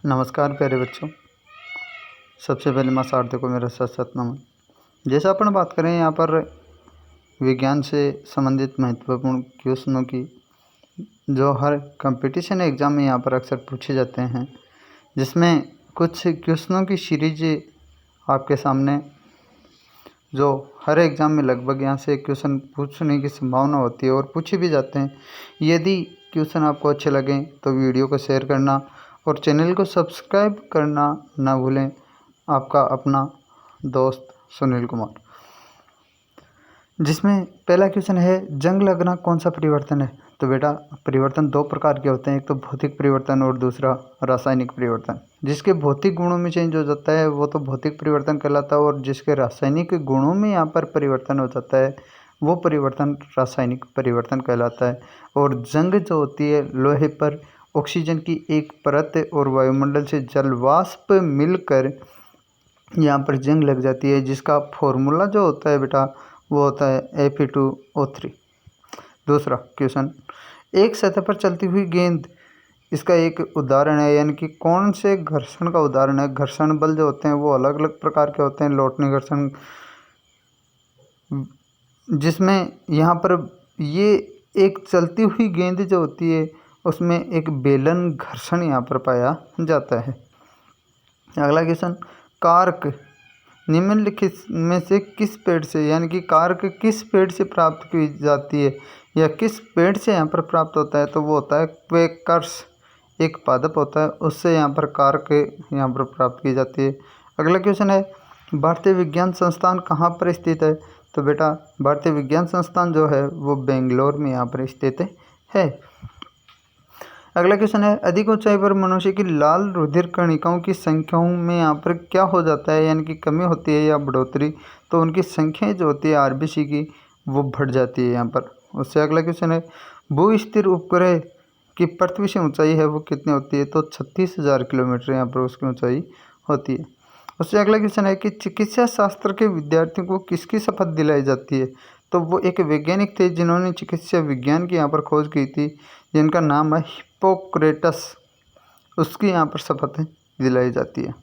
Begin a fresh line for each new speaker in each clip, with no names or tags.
नमस्कार प्यारे बच्चों। सबसे पहले माँ शारदे को मेरा सत सत नमन। जैसा अपन बात करें यहाँ पर विज्ञान से संबंधित महत्वपूर्ण क्वेश्चनों की, जो हर कंपटीशन एग्ज़ाम में यहाँ पर अक्सर पूछे जाते हैं, जिसमें कुछ क्वेश्चनों की सीरीज आपके सामने, जो हर एग्ज़ाम में लगभग यहाँ से क्वेश्चन पूछने की संभावना होती है और पूछे भी जाते हैं। यदि क्वेश्चन आपको अच्छे लगें तो वीडियो को शेयर करना और चैनल को सब्सक्राइब करना ना भूलें। आपका अपना दोस्त सुनील कुमार। जिसमें पहला क्वेश्चन है, जंग लगना कौन सा परिवर्तन है? तो बेटा, परिवर्तन दो प्रकार के होते हैं, एक तो भौतिक परिवर्तन और दूसरा रासायनिक परिवर्तन। जिसके भौतिक गुणों में चेंज हो जाता है वो तो भौतिक परिवर्तन कहलाता है, और जिसके रासायनिक गुणों में यहाँ पर परिवर्तन हो जाता है वो परिवर्तन रासायनिक परिवर्तन कहलाता है। और जंग जो होती है, लोहे पर ऑक्सीजन की एक परत और वायुमंडल से जलवाष्प मिलकर यहाँ पर जंग लग जाती है, जिसका फॉर्मूला जो होता है बेटा वो होता है Fe2O3। दूसरा क्वेश्चन, एक सतह पर चलती हुई गेंद, इसका एक उदाहरण है, यानी कि कौन से घर्षण का उदाहरण है? घर्षण बल जो होते हैं वो अलग अलग प्रकार के होते हैं। लौटने घर्षण, जिसमें यहाँ पर ये एक चलती हुई गेंद जो होती है उसमें एक बेलन घर्षण यहाँ पर पाया जाता है। अगला क्वेश्चन, कार्क निम्नलिखित में से किस पेड़ से, यानी कि कार्क किस पेड़ से प्राप्त की जाती है या किस पेड़ से यहाँ पर प्राप्त होता है? तो वो होता है क्वेकर्स, एक पादप होता है, उससे यहाँ पर कार्क यहाँ पर प्राप्त की जाती है। अगला क्वेश्चन है, भारतीय विज्ञान संस्थान कहाँ पर स्थित है? तो बेटा, भारतीय विज्ञान संस्थान जो है वो बेंगलोर में यहाँ पर स्थित है। अगला क्वेश्चन है, अधिक ऊंचाई पर मनुष्य की लाल रुधिर कणिकाओं की संख्याओं में यहाँ पर क्या हो जाता है, यानी कि कमी होती है या बढ़ोतरी? तो उनकी संख्या जो होती है आरबीसी की वो बढ़ जाती है यहाँ पर। उससे अगला क्वेश्चन है, भू स्थिर उपग्रह की पृथ्वी से ऊंचाई है वो कितनी होती है? तो 36,000 किलोमीटर यहाँ पर उसकी ऊंचाई होती है। उससे अगला क्वेश्चन है कि चिकित्सा शास्त्र के विद्यार्थियों को किसकी शपथ दिलाई जाती है? तो वो एक वैज्ञानिक थे जिन्होंने चिकित्सा विज्ञान की यहाँ पर खोज की थी, जिनका नाम है हिप्पोक्रेटस, उसकी यहाँ पर शपथ दिलाई जाती है।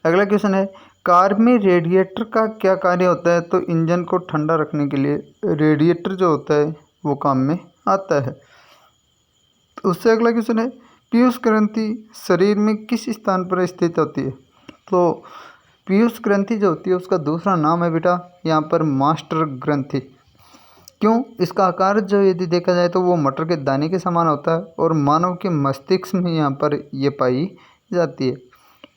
अगला क्वेश्चन है, कार में रेडिएटर का क्या कार्य होता है? तो इंजन को ठंडा रखने के लिए रेडिएटर जो होता है वो काम में आता है। उससे अगला क्वेश्चन है, पीयूष ग्रंथि शरीर में किस स्थान पर स्थित होती है? तो पीयूष ग्रंथि जो होती है उसका दूसरा नाम है बेटा यहाँ पर मास्टर ग्रंथि। क्यों? इसका आकार जो यदि देखा जाए तो वो मटर के दाने के समान होता है और मानव के मस्तिष्क में यहाँ पर ये पाई जाती है।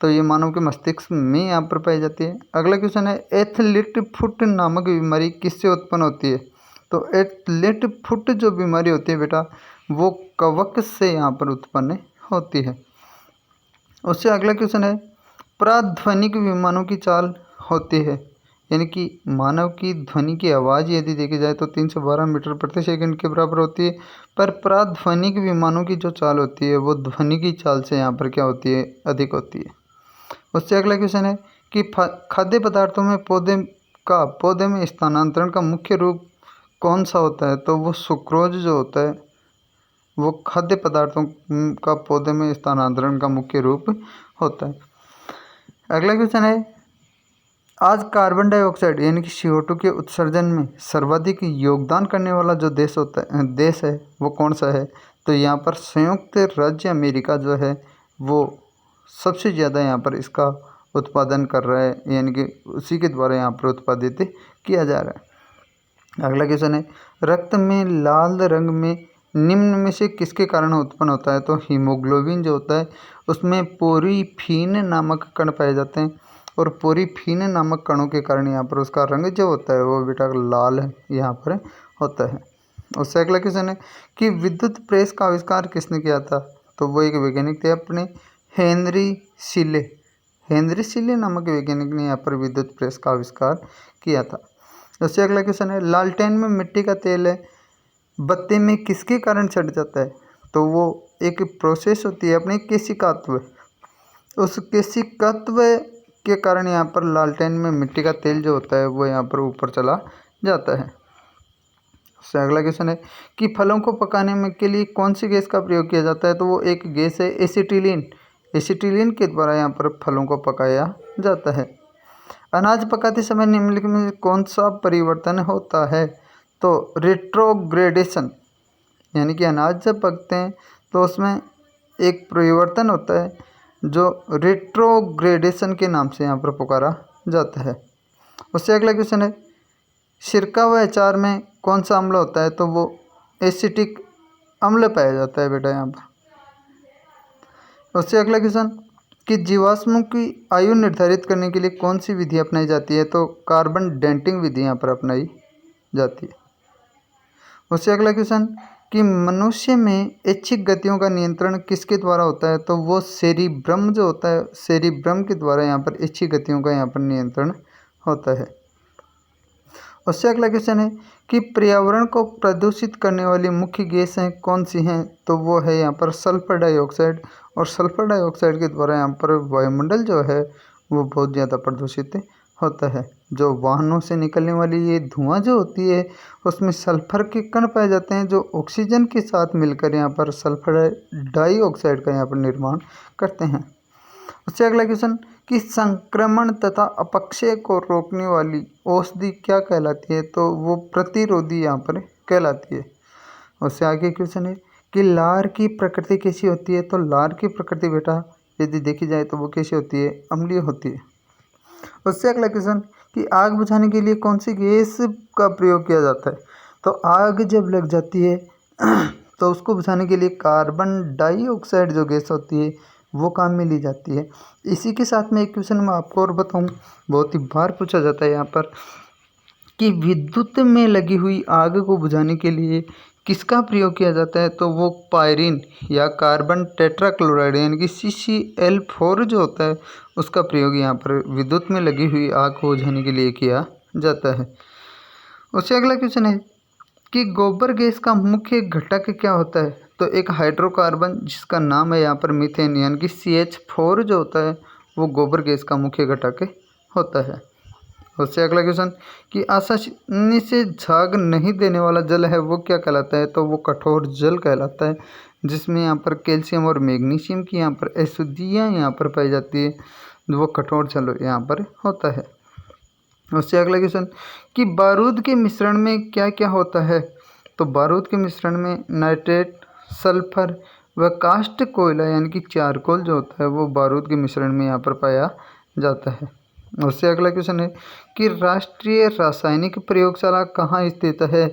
तो ये मानव के मस्तिष्क में यहाँ पर पाई जाती है। अगला क्वेश्चन है, एथलीट फुट नामक बीमारी किससे उत्पन्न होती है? तो एथलीट फुट जो बीमारी होती है बेटा वो कवक से यहाँ पर उत्पन्न होती है। उससे अगला क्वेश्चन है, प्राध्वनिक विमानों की चाल होती है, यानी कि मानव की ध्वनि की आवाज़ यदि देखी जाए तो 312 मीटर प्रति सेकंड के बराबर होती है, पर प्राध्वनिक विमानों की जो चाल होती है वो ध्वनि की चाल से यहाँ पर क्या होती है? अधिक होती है। उससे अगला क्वेश्चन है कि खाद्य पदार्थों में पौधे में स्थानांतरण का मुख्य रूप कौन सा होता है? तो वो सुक्रोज जो होता है वो खाद्य पदार्थों का पौधे में स्थानांतरण का मुख्य रूप होता है। अगला क्वेश्चन है, आज कार्बन डाइऑक्साइड यानी कि CO2 के उत्सर्जन में सर्वाधिक योगदान करने वाला जो देश है वो कौन सा है? तो यहाँ पर संयुक्त राज्य अमेरिका जो है वो सबसे ज़्यादा यहाँ पर इसका उत्पादन कर रहा है, यानी कि उसी के द्वारा यहाँ पर उत्पादित किया जा रहा है। अगला क्वेश्चन है, रक्त में लाल रंग में निम्न में से किसके कारण उत्पन्न होता है? तो हीमोग्लोबिन जो होता है उसमें पोरीफीन नामक कण पाए जाते हैं, और पोरीफीन नामक कणों के कारण यहाँ पर उसका रंग जो होता है वो बेटा लाल यहाँ पर होता है। उससे अगला क्वेश्चन है कि विद्युत प्रेस का आविष्कार किसने किया था? तो वो एक वैज्ञानिक थे अपने हेनरी सीले नामक वैज्ञानिक ने यहाँ पर विद्युत प्रेस का आविष्कार किया था। उससे अगला क्वेश्चन है, लालटेन में मिट्टी का तेल है बत्ती में किसके कारण छट जाता है? तो वो एक प्रोसेस होती है अपने केशिकात्व, उस केशिकात्व के कारण यहाँ पर लालटेन में मिट्टी का तेल जो होता है वो यहाँ पर ऊपर चला जाता है। उससे अगला क्वेश्चन है कि फलों को पकाने में के लिए कौन सी गैस का प्रयोग किया जाता है? तो वो एक गैस है एसिटिलीन, एसिटिलीन के द्वारा यहाँ पर फलों को पकाया जाता है। अनाज पकाते समय निम्नलिखित में कौन सा परिवर्तन होता है? तो रेट्रोग्रेडेशन, यानी कि अनाज जब पकते हैं तो उसमें एक परिवर्तन होता है जो रेट्रोग्रेडेशन के नाम से यहाँ पर पुकारा जाता है। उससे अगला क्वेश्चन है, सिरका व अचार में कौन सा अम्ल होता है? तो वो एसिटिक अम्ल पाया जाता है बेटा यहाँ पर। उससे अगला क्वेश्चन कि जीवाश्मों की आयु निर्धारित करने के लिए कौन सी विधि अपनाई जाती है? तो कार्बन डेटिंग विधि यहाँ पर अपनाई जाती है। उससे अगला क्वेश्चन कि मनुष्य में ऐच्छिक गतियों का नियंत्रण किसके द्वारा होता है? तो वो सेरिब्रम जो होता है, सेरिब्रम के द्वारा यहाँ पर ऐच्छिक गतियों का यहाँ पर नियंत्रण होता है। उससे अगला क्वेश्चन है कि पर्यावरण को प्रदूषित करने वाली मुख्य गैसें कौन सी हैं? तो वो है यहाँ पर सल्फर डाइऑक्साइड, और सल्फर डाइऑक्साइड के द्वारा यहाँ पर वायुमंडल जो है वो बहुत ज़्यादा प्रदूषित होता है। जो वाहनों से निकलने वाली ये धुआं जो होती है उसमें सल्फर के कण पाए जाते हैं जो ऑक्सीजन के साथ मिलकर यहाँ पर सल्फर डाइऑक्साइड का यहाँ पर निर्माण करते हैं। उससे अगला क्वेश्चन कि संक्रमण तथा अपक्षय को रोकने वाली औषधि क्या कहलाती है? तो वो प्रतिरोधी यहाँ पर कहलाती है। उससे आगे क्वेश्चन है कि लार की प्रकृति कैसी होती है? तो लार की प्रकृति बेटा यदि देखी जाए तो वो कैसी होती है? अम्लीय होती है। उससे अगला क्वेश्चन कि आग बुझाने के लिए कौन सी गैस का प्रयोग किया जाता है? तो आग जब लग जाती है तो उसको बुझाने के लिए कार्बन डाइऑक्साइड जो गैस होती है वो काम में ली जाती है। इसी के साथ में एक क्वेश्चन मैं आपको और बताऊं, बहुत ही बार पूछा जाता है यहाँ पर कि विद्युत में लगी हुई आग को बुझाने के लिए किसका प्रयोग किया जाता है? तो वो पायरीन या कार्बन टेट्राक्लोराइड यानी कि CCl4 जो होता है उसका प्रयोग यहाँ पर विद्युत में लगी हुई आग को बुझाने के लिए किया जाता है। उससे अगला क्वेश्चन है कि गोबर गैस का मुख्य घटक क्या होता है? तो एक हाइड्रोकार्बन जिसका नाम है यहाँ पर मीथेन यानी कि CH4 जो होता है वो गोबर गैस का मुख्य घटक होता है। उससे अगला क्वेश्चन कि आसानी से झाग नहीं देने वाला जल है वो क्या कहलाता है? तो वो कठोर जल कहलाता है, जिसमें यहाँ पर कैल्शियम और मैग्नीशियम की यहाँ पर अशुद्धियाँ यहाँ पर पाई जाती है, वो कठोर जल यहाँ पर होता है। उससे अगला क्वेश्चन कि बारूद के मिश्रण में क्या क्या होता है? तो बारूद के मिश्रण में नाइट्रेट, सल्फर व कास्ट कोयला यानी कि चारकोल जो होता है वो बारूद के मिश्रण में यहाँ पर पाया जाता है। उससे अगला क्वेश्चन है कि राष्ट्रीय रासायनिक प्रयोगशाला कहाँ स्थित है?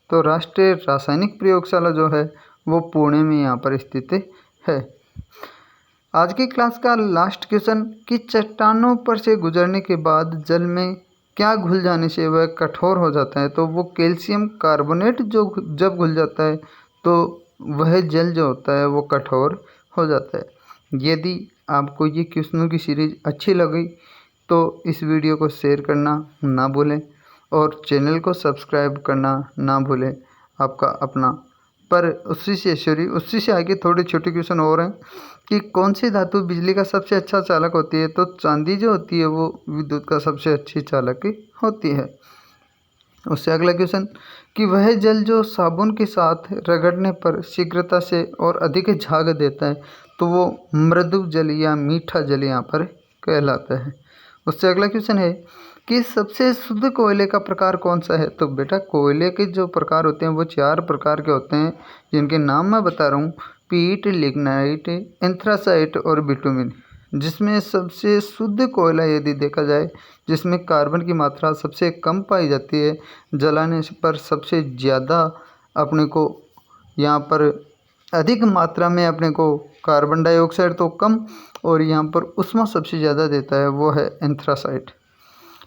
तो राष्ट्रीय रासायनिक प्रयोगशाला जो है वो पुणे में यहाँ पर स्थित है। आज की क्लास का लास्ट क्वेश्चन कि चट्टानों पर से गुजरने के बाद जल में क्या घुल जाने से वह कठोर हो जाता है? तो वो कैल्शियम कार्बोनेट जो जब घुल जाता है तो वह जल जो होता है वो कठोर हो जाता है। यदि आपको ये क्वेश्चनों की सीरीज़ अच्छी लगी तो इस वीडियो को शेयर करना ना भूलें और चैनल को सब्सक्राइब करना ना भूलें। आपका अपना पर उसी से आगे थोड़े छोटे क्वेश्चन और हैं कि कौन सी धातु बिजली का सबसे अच्छा चालक होती है? तो चांदी जो होती है वो विद्युत का सबसे अच्छी चालक होती है। उससे अगला क्वेश्चन कि वह जल जो साबुन के साथ रगड़ने पर शीघ्रता से और अधिक झाग देता है तो वो मृदु जल या मीठा जल यहाँ पर कहलाता है। उससे अगला क्वेश्चन है कि सबसे शुद्ध कोयले का प्रकार कौन सा है? तो बेटा कोयले के जो प्रकार होते हैं वो 4 प्रकार के होते हैं, जिनके नाम मैं बता रहा हूँ, पीट, लिग्नाइट, एंथ्रासाइट और बिटुमिन। जिसमें सबसे शुद्ध कोयला यदि देखा जाए जिसमें कार्बन की मात्रा सबसे कम पाई जाती है, जलाने पर सबसे ज़्यादा अपने को यहाँ पर अधिक मात्रा में अपने को कार्बन डाइऑक्साइड तो कम और यहाँ पर ऊष्मा सबसे ज़्यादा देता है, वो है एंथ्रासाइट।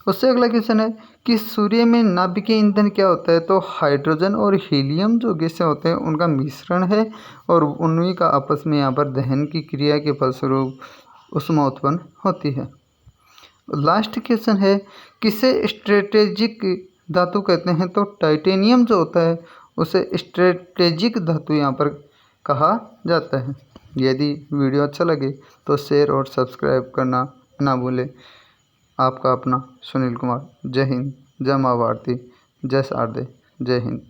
उससे अगला क्वेश्चन है कि सूर्य में नाभिकीय ईंधन क्या होता है? तो हाइड्रोजन और हीलियम जो गैसें होते हैं उनका मिश्रण है और उन्हीं का आपस में यहाँ पर दहन की क्रिया के फलस्वरूप ऊष्मा उत्पन्न होती है। लास्ट क्वेश्चन है किसे स्ट्रेटेजिक धातु कहते हैं? तो टाइटेनियम जो होता है उसे स्ट्रेटेजिक धातु यहाँ पर कहा जाता है। यदि वीडियो अच्छा लगे तो शेयर और सब्सक्राइब करना ना भूलें। आपका अपना सुनील कुमार। जय हिंद, जय माँ भारती, जय शारदे, जय हिंद।